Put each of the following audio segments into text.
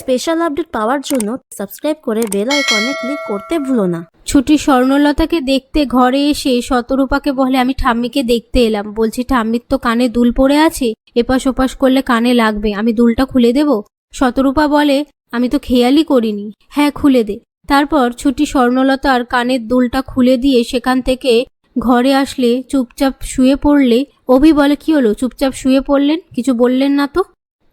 Special update পাওয়ার জন্য subscribe করে bell আইকনে ক্লিক করতে ভুলো না। ছুটি স্বর্ণলতাকে দেখতে ঘরে এসে শতরূপাকে বলে, আমি ঠাম্মিকে দেখতে এলাম। বলছি, ঠাম্মির তো কানে দুল পড়ে আছে, এপাশ ওপাশ করলে কানে লাগবে, আমি দুলটা খুলে দেব? শতরূপা বলে, আমি তো খেয়ালই করিনি। হ্যাঁ, খুলে দে। তারপর ছুটি স্বর্ণলতার কানের দুলটা খুলে দিয়ে সেখান থেকে ঘরে আসলে চুপচাপ শুয়ে পড়লে অভি বলে, কি হলো, চুপচাপ শুয়ে পড়লেন, কিছু বললেন না তো?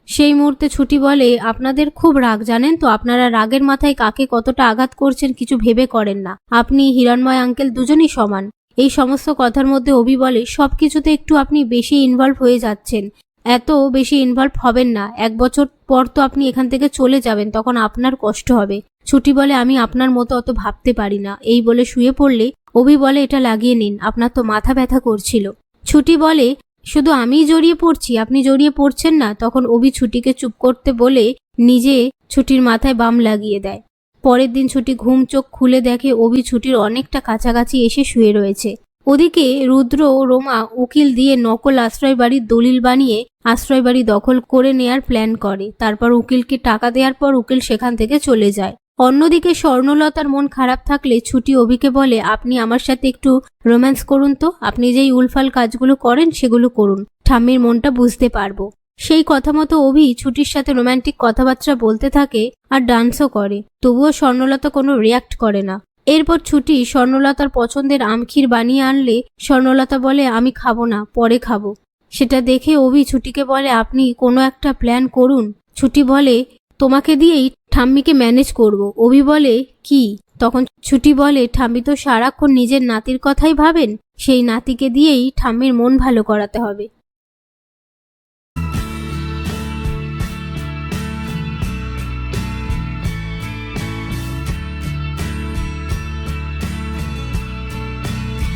সেই মুহূর্তে ছুটি বলে, আপনাদের খুব রাগ, জানেন তো? আপনারা রাগের মাথায় কাকে কতটা আঘাত করছেন কিছু ভেবে করেন না। আপনি হিরণময় আঙ্কেল দুজনই সমান। এই সমস্ত কথার মধ্যে অভি বলে, সবকিছুতে একটু আপনি বেশি ইনভলভ হয়ে যাচ্ছেন, এত বেশি ইনভলভ হবেন না। 1 বছর পর তো আপনি এখান থেকে চলে যাবেন, তখন আপনার কষ্ট হবে। ছুটি বলে, আমি আপনার মতো অত ভাবতে পারি না। এই বলে শুয়ে পড়লে অভি বলে, এটা লাগিয়ে নিন, আপনার তো মাথা ব্যথা করছিল। ছুটি বলে, শুধু আমিই জড়িয়ে পড়ছি, আপনি জড়িয়ে পড়ছেন না। তখন অভি ছুটিকে চুপ করতে বলে নিজে ছুটির মাথায় বাম লাগিয়ে দেয়। পরের দিন ছুটি ঘুম চোখ খুলে দেখে অভি ছুটির অনেকটা কাছাকাছি এসে শুয়ে রয়েছে। ওদিকে রুদ্র ও রোমা উকিল দিয়ে নকল আশ্রয় বাড়ির দলিল বানিয়ে আশ্রয় বাড়ি দখল করে নেয়ার প্ল্যান করে। তারপর উকিলকে টাকা দেওয়ার পর উকিল সেখান থেকে চলে যায়। অন্যদিকে স্বর্ণলতার মন খারাপ থাকলে ছুটি অভিকে বলে, আপনি আমার সাথে একটু রোম্যান্স করুন তো, আপনি যেই উলফাল কাজগুলো করেন সেগুলো করুন, ঠাম্মির মনটা বুঝতে পারবো। সেই কথা মতো অভি ছুটির সাথে রোম্যান্টিক কথাবার্তা বলতে থাকে আর ডান্সও করে। তবুও স্বর্ণলতা কোনো রিয়াক্ট করে না। এরপর ছুটি স্বর্ণলতার পছন্দের আমখির বানিয়ে আনলে স্বর্ণলতা বলে, আমি খাবো না, পরে খাবো। সেটা দেখে অভি ছুটিকে বলে, আপনি কোনো একটা প্ল্যান করুন। ছুটি বলে, তোমাকে দিয়েই ঠাম্মিকে ম্যানেজ করব। অভি বলে, কি? তখন ছুটি বলে, ঠাম্মি তো সারাক্ষণ নিজের নাতির কথাই ভাবেন, সেই নাতিকে দিয়েই ঠাম্মির মন ভালো করাতে হবে।